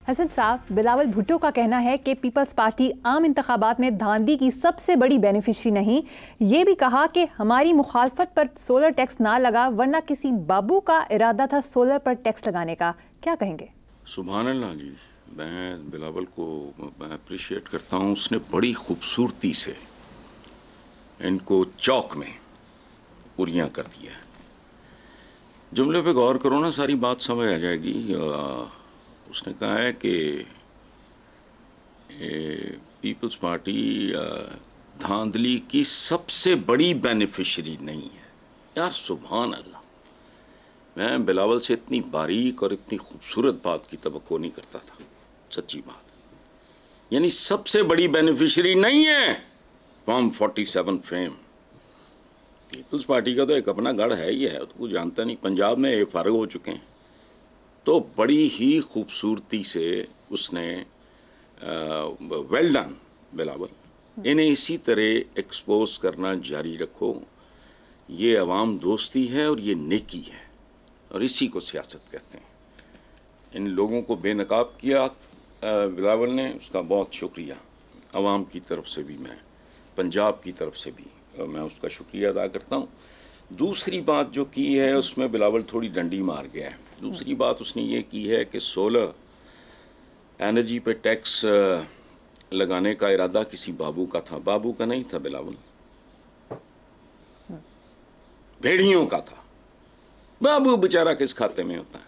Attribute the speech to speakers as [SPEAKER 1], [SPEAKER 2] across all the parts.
[SPEAKER 1] हसन साहब, बिलावल भुट्टो का कहना है कि पीपल्स पार्टी आम इंतखाबात में धांधली की सबसे बड़ी बेनिफिशरी नहीं। ये भी कहा कि हमारी मुखालफत पर सोलर टैक्स ना लगा, वरना किसी बाबू का इरादा था सोलर पर टैक्स लगाने का। क्या कहेंगे?
[SPEAKER 2] सुभान अल्लाह जी, मैं बिलावल को मैं अप्रिशिएट करता हूँ। उसने बड़ी खूबसूरती से इनको चौक में उरियाँ कर दिया। जुमले पे गौर करो ना, सारी बात समझ आ जाएगी। उसने कहा है कि पीपल्स पार्टी धांधली की सबसे बड़ी बेनिफिशरी नहीं है। यार सुभान अल्लाह, मैं बिलावल से इतनी बारीक और इतनी खूबसूरत बात की तवक्को नहीं करता था, सच्ची बात। यानी सबसे बड़ी बेनिफिशरी नहीं है फॉर्म 47 फेम। पीपल्स पार्टी का तो एक अपना गढ़ है ही है, तो कुछ जानता नहीं। पंजाब में फारग हो चुके हैं, तो बड़ी ही खूबसूरती से उसने वेल डन बिलावल, इन्हें इसी तरह एक्सपोज करना जारी रखो। ये अवाम दोस्ती है और ये नेकी है, और इसी को सियासत कहते हैं। इन लोगों को बेनकाब किया बिलावल ने, उसका बहुत शुक्रिया अवाम की तरफ से भी, मैं पंजाब की तरफ से भी मैं उसका शुक्रिया अदा करता हूँ। दूसरी बात जो की है उसमें बिलावल थोड़ी डंडी मार गया है। दूसरी बात उसने ये की है कि सोलर एनर्जी पे टैक्स लगाने का इरादा किसी बाबू का था। बाबू का नहीं था बिलावल, भेड़ियों का था। बाबू बेचारा किस खाते में होता है?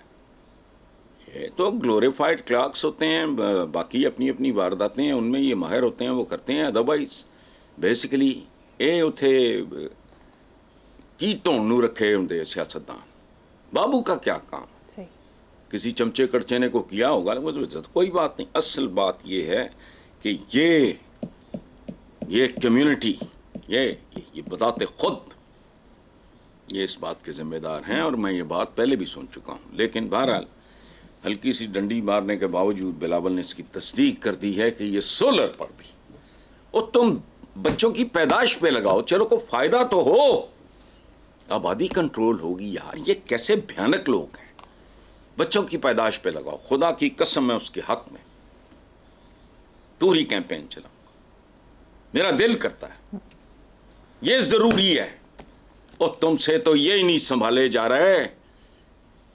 [SPEAKER 2] ये तो ग्लोरीफाइड क्लार्क्स होते हैं, बाकी अपनी अपनी वारदातें हैं उनमें ये माहिर होते हैं, वो करते हैं। अदरवाइज बेसिकली ये उथे की ढोनू रखे होंगे सियासतदान। बाबू का क्या काम? किसी चमचे कड़चे ने को किया होगा, वो तो कोई बात नहीं। असल बात ये है कि ये कम्युनिटी ये बताते खुद ये इस बात के जिम्मेदार हैं, और मैं ये बात पहले भी सुन चुका हूँ। लेकिन बहरहाल हल्की सी डंडी मारने के बावजूद बिलावल ने इसकी तस्दीक कर दी है कि ये सोलर पर भी, और तुम बच्चों की पैदाइश पे लगाओ, चलो को फायदा तो हो, आबादी कंट्रोल होगी। यार ये कैसे भयानक लोग हैं। बच्चों की पैदाइश पे लगाओ, खुदा की कसम मैं उसके हक में पूरी कैंपेन चलाऊंगा। मेरा दिल करता है, ये जरूरी है। और तुमसे तो ये ही नहीं संभाले जा रहे।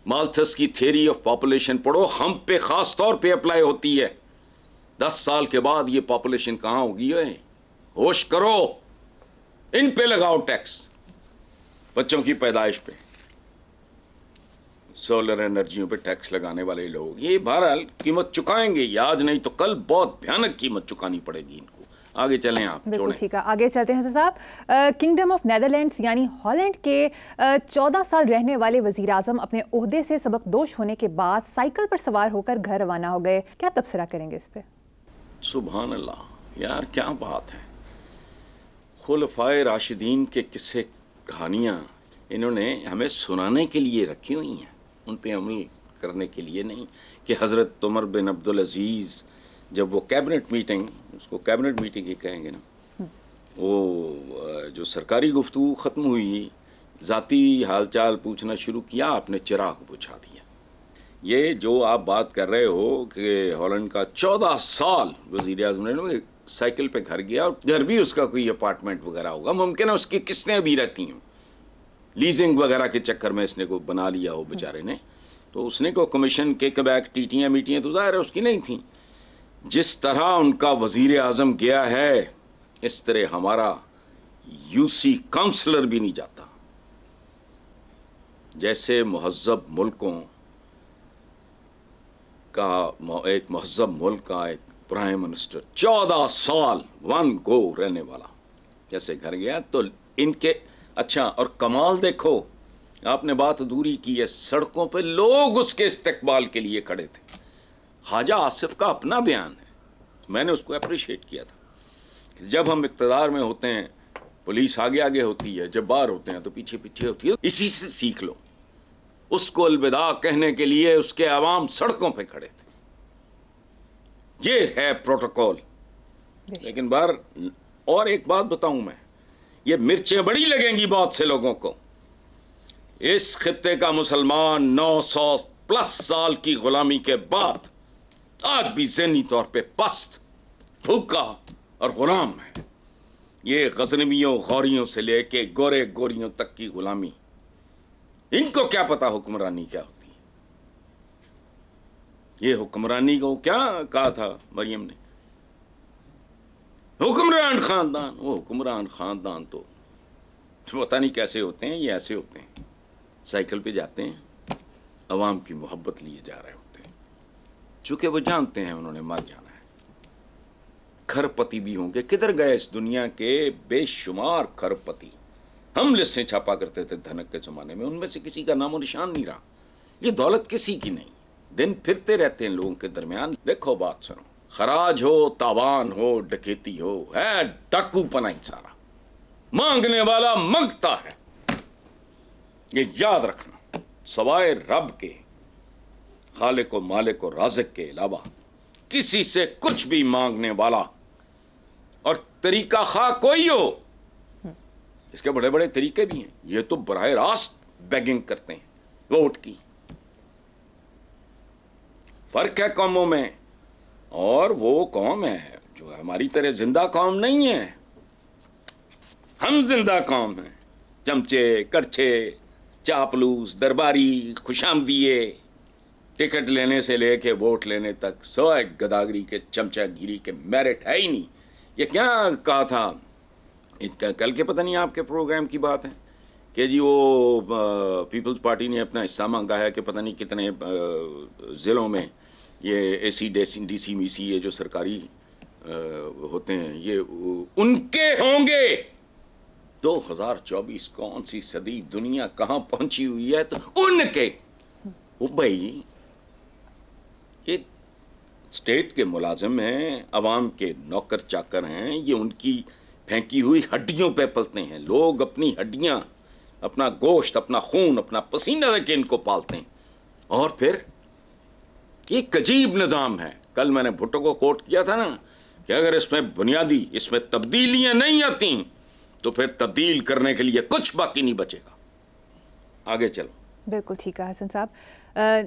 [SPEAKER 2] माल्थस की थ्योरी ऑफ पॉपुलेशन पढ़ो, हम पे खास तौर पे अप्लाई होती है। 10 साल के बाद ये पॉपुलेशन कहां होगी? होश करो, इन पे लगाओ टैक्स, बच्चों की पैदाइश पे। सोलर एनर्जियों पे टैक्स लगाने वाले लोग ये बहरहाल कीमत चुकाएंगे, आज नहीं तो कल बहुत भयानक कीमत चुकानी पड़ेगी इनको। आगे चलें आप।
[SPEAKER 1] बिल्कुल ठीक है, आगे चलते हैं साहब। किंगडम ऑफ नेदरलैंड्स यानी हॉलैंड के 14 साल रहने वाले वजीर आजम अपने ओहदे से सबकदोश होने के बाद साइकिल पर सवार होकर घर रवाना हो गए। क्या तबसरा करेंगे इस पे?
[SPEAKER 2] सुभान अल्लाह, यार क्या बात है। खुलफाए राशिदीन के किस्से कहानियाँ इन्होंने हमें सुनाने के लिए रखी हुई हैं, उन पे अमल करने के लिए नहीं। कि हज़रत उमर बिन अब्दुल अजीज़ जब वो कैबिनेट मीटिंग, उसको कैबिनेट मीटिंग ही कहेंगे ना, वो जो सरकारी गुफ्तगू ख़त्म हुई, ज़ाती हालचाल पूछना शुरू किया, आपने चिराग बुझा दिया। ये जो आप बात कर रहे हो कि हॉलैंड का 14 साल वज़ीर आज़म ने साइकिल पे घर गया, और घर भी उसका कोई अपार्टमेंट वगैरह होगा, मुमकिन है उसकी किस्तें भी रहती हैं, लीजिंग वगैरह के चक्कर में इसने को बना लिया हो बेचारे ने। तो उसने को कमीशन के बैक टीटियाँ मीटियाँ तो ज़ाहिर है उसकी नहीं थी। जिस तरह उनका वज़ीर आज़म गया है, इस तरह हमारा यूसी काउंसलर भी नहीं जाता। जैसे महज़्ज़ब मुल्कों का एक महज़्ज़ब मुल्क का एक प्राइम मिनिस्टर 14 साल वन गो रहने वाला जैसे घर गया, तो इनके अच्छा। और कमाल देखो, आपने बात अधूरी की है, सड़कों पे लोग उसके इस्तकबाल के लिए खड़े थे। ख्वाजा आसिफ का अपना बयान है, मैंने उसको अप्रिशिएट किया था। जब हम इक़्तिदार में होते हैं पुलिस आगे आगे होती है, जब बाहर होते हैं तो पीछे पीछे होती है। इसी से सीख लो। उसको अलविदा कहने के लिए उसके अवाम सड़कों पे खड़े थे। ये है प्रोटोकॉल। लेकिन बार और एक बात बताऊं मैं, ये मिर्चें बड़ी लगेंगी बहुत से लोगों को। इस खित्ते का मुसलमान 900+ साल की गुलामी के बाद आज भी ज़हनी तौर पे पस्त, भूखा और गुलाम है। ये गजनवियों गौरियों से लेके गोरे गोरियों तक की गुलामी, इनको क्या पता हुक्मरानी क्या होती है। ये हुक्मरानी को क्या कहा था मरियम ने, हुक्मरान खानदान। वो हुक्मरान खानदान तो पता नहीं कैसे होते हैं, ये ऐसे होते हैं, साइकिल पे जाते हैं, अवाम की मोहब्बत लिए जा रहे होते हैं, चूंकि वो जानते हैं उन्होंने मर जाना है। खरपति भी होंगे, किधर गए इस दुनिया के बेशुमार खरपति। हम लिस्टें छापा करते थे धनक के ज़माने में, उनमें से किसी का नामो निशान नहीं रहा। ये दौलत किसी की नहीं, दिन फिरते रहते हैं लोगों के दरमियान। देखो बात सुनो, खराज हो, तावान हो, डकैती हो, है डाकू पनाई सारा। मांगने वाला मांगता है, ये याद रखना। सवाए रब के, खालिक और मालिक और राज़िक के अलावा किसी से कुछ भी मांगने वाला, और तरीका खा कोई हो, इसके बड़े बड़े तरीके भी हैं। ये तो बराह रास्त बेगिंग करते हैं वोट की। फर्क है कौमों में, और वो कौम है जो हमारी तरह जिंदा कौम नहीं है। हम जिंदा कौम हैं, चमचे, करछे, चापलूस, दरबारी, खुशामदीए, टिकट लेने से लेके वोट लेने तक सवाए गदागरी के, चमचागिरी के मेरिट है ही नहीं। ये क्या कहा था कल के, पता नहीं आपके प्रोग्राम की बात है कि जी वो पीपल्स पार्टी ने अपना हिस्सा मांगा है कि पता नहीं कितने ज़िलों में ये एसी डीसी मीसी ये जो सरकारी होते हैं ये उनके होंगे। 2024 कौन सी सदी, दुनिया कहाँ पहुंची हुई है, तो उनके। वो भाई ये स्टेट के मुलाजिम हैं, अवाम के नौकर चाकर हैं, ये उनकी फेंकी हुई हड्डियों पे पलते हैं। लोग अपनी हड्डियां, अपना गोश्त, अपना खून, अपना पसीना लेके इनको पालते हैं। और फिर ये एक अजीब निज़ाम है। कल मैंने भुट्टो को कोट किया था ना कि अगर इसमें बुनियादी, इसमें तब्दीलियां नहीं आती तो फिर तब्दील करने के लिए कुछ बाकी नहीं बचेगा। आगे चलो।
[SPEAKER 1] बिल्कुल ठीक है हसन साहब।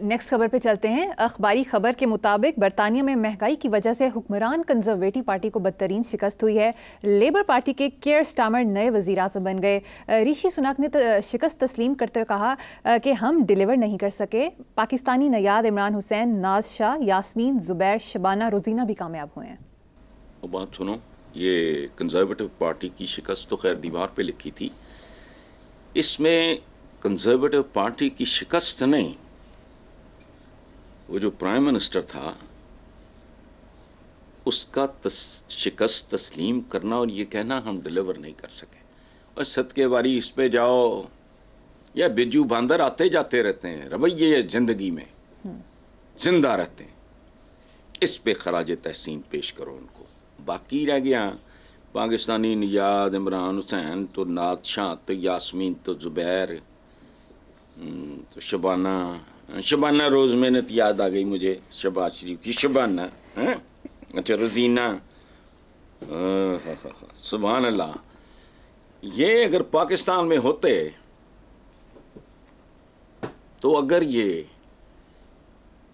[SPEAKER 1] नेक्स्ट खबर पे चलते हैं। अखबारी खबर के मुताबिक बरतानिया में महंगाई की वजह से हुक्मरान कंजर्वेटिव पार्टी को बदतरीन शिकस्त हुई है। लेबर पार्टी के केयर स्टामर नए वज़ीर आज़म बन गए। ऋषि सुनक ने शिकस्त तस्लीम करते हुए कहा कि हम डिलीवर नहीं कर सके। पाकिस्तानी नयाद इमरान हुसैन, नाज शाह, यास्मीन, ज़ुबैर, शबाना, रोजीना भी कामयाब हुए हैं।
[SPEAKER 2] वो बात सुनो, ये कंजर्वेटिव पार्टी की शिकस्त तो खैर दीवार पे लिखी थी, इसमें कंजर्वेटिव पार्टी की शिकस्त नहीं, वो जो प्राइम मिनिस्टर था उसका शिकस्त तस्लीम करना और ये कहना हम डिलीवर नहीं कर सके। और सदके वारी इस पे जाओ, या बिजू बांदर आते जाते रहते हैं, रवैये ज़िंदगी में जिंदा रहते हैं। इस पे खराज तहसीन पेश करो उनको। बाकी रह गया पाकिस्तानी नियाद इमरान हुसैन, तो नाज शाह, तो यास्मीन, तो ज़ुबैर, तो शबाना रोज़ मेहनत याद आ गई मुझे, शबाज शरीफ की शबाना है। अच्छा रोजीना, सुभान अल्लाह। ये अगर पाकिस्तान में होते तो अगर ये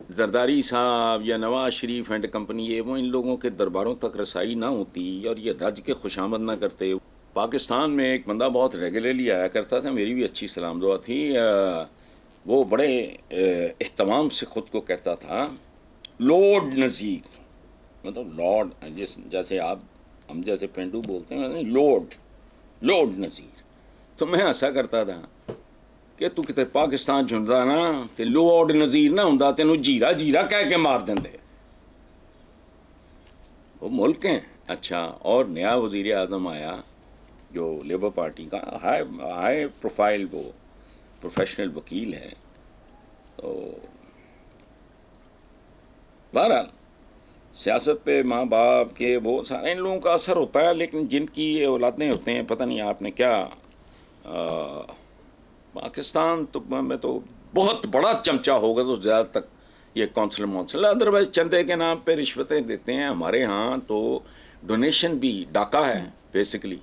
[SPEAKER 2] जरदारी साहब या नवाज शरीफ एंड कंपनी, ये वो इन लोगों के दरबारों तक रसाई ना होती और ये रज के खुशामद ना करते। पाकिस्तान में एक बंदा बहुत रेगुलरली आया करता था, मेरी भी अच्छी सलाम दुआ थी। वो बड़े एहतमाम से ख़ुद को कहता था लॉर्ड नज़ीर, मतलब लॉर्ड, जैसे आप हम जैसे पेंडू बोलते हैं, लॉर्ड नज़ीर। तो मैं ऐसा करता था कि तू कितने पाकिस्तान चुनता ना तो लॉर्ड नज़ीर ना होंदा, तेनू जीरा जीरा कह के मार देंदे। वो मुल्क हैं। अच्छा, और नया वज़ीर आज़म आया जो लेबर पार्टी का हाई प्रोफाइल, वो प्रोफेशनल वकील है। तो बहरहाल सियासत पे माँ बाप के बहुत सारे इन लोगों का असर होता है, लेकिन जिनकी ये औलादें होते हैं, पता नहीं आपने क्या पाकिस्तान तो में तो बहुत बड़ा चमचा होगा तो ज़्यादा तक ये कौंसल, अदरवाइज चंदे के नाम पे रिश्वतें देते हैं। हमारे यहाँ तो डोनेशन भी डाका है बेसिकली,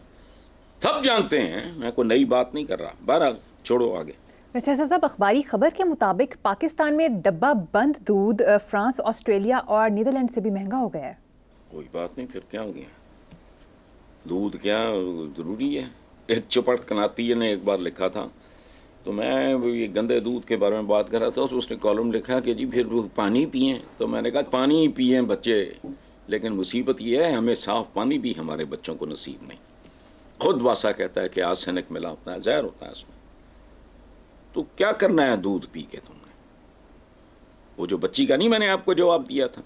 [SPEAKER 2] सब जानते हैं, मैं कोई नई बात नहीं कर रहा। बहरहाल छोड़ो आगे।
[SPEAKER 1] वैसे हसन साहब, अखबारी खबर के मुताबिक पाकिस्तान में डब्बा बंद दूध फ्रांस, ऑस्ट्रेलिया और नीदरलैंड से भी महंगा हो गया है।
[SPEAKER 2] कोई बात नहीं, फिर क्या हो गया, दूध क्या ज़रूरी है। एक चौपट कनाती ने एक बार लिखा था, तो मैं ये गंदे दूध के बारे में बात कर रहा था, तो उसने कॉलम लिखा कि जी फिर पानी पिएं। तो मैंने कहा पानी ही पिएं बच्चे, लेकिन मुसीबत ये है हमें साफ़ पानी भी हमारे बच्चों को नसीब नहीं। खुद वासा कहता है कि आर्सेनिक मिला होता है, जहर होता है उसमें। तो क्या करना है दूध पी के तुमने? वो जो बच्ची का नहीं मैंने आपको जवाब दिया था,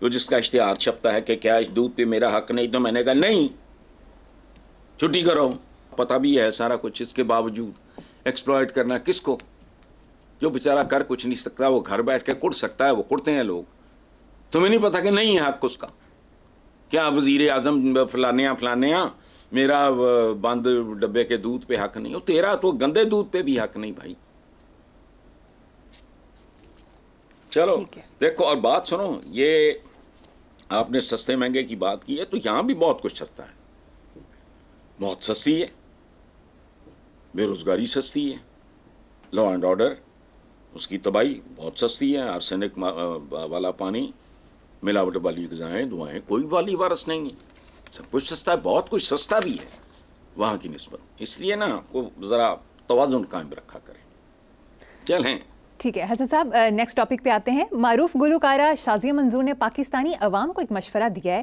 [SPEAKER 2] वो जिसका इश्तिहार छपता है कि क्या इस दूध पे मेरा हक नहीं, तो मैंने कहा नहीं, छुट्टी करो। पता भी है सारा कुछ, इसके बावजूद एक्सप्लॉइट करना किसको? जो बेचारा कर कुछ नहीं सकता, वो घर बैठ के कुट सकता है, वो कुटते हैं लोग। तुम्हें नहीं पता कि नहीं है हक उसका? क्या वजीर आजम फलाने मेरा बंद डब्बे के दूध पे हक नहीं हो, तेरा तो गंदे दूध पे भी हक नहीं भाई। चलो देखो, और बात सुनो, ये आपने सस्ते महंगे की बात की है, तो यहां भी बहुत कुछ सस्ता है, बहुत सस्ती है। बेरोजगारी सस्ती है, लॉ एंड ऑर्डर उसकी तबाही बहुत सस्ती है, आर्सेनिक वाला पानी, मिलावट वाली ग़िज़ाएं दुआएं, कोई वाली वारस नहीं है, सब कुछ सस्ता है, बहुत कुछ सस्ता भी है वहाँ की निस्बत। इसलिए ना आपको ज़रा तवाज़ुन कायम रखा करें। चलें,
[SPEAKER 1] ठीक है हसन साहब, नेक्स्ट टॉपिक पे आते हैं। मारूफ गुलकारा शाज़िया मंजूर ने पाकिस्तानी अवाम को एक मशवरा दिया है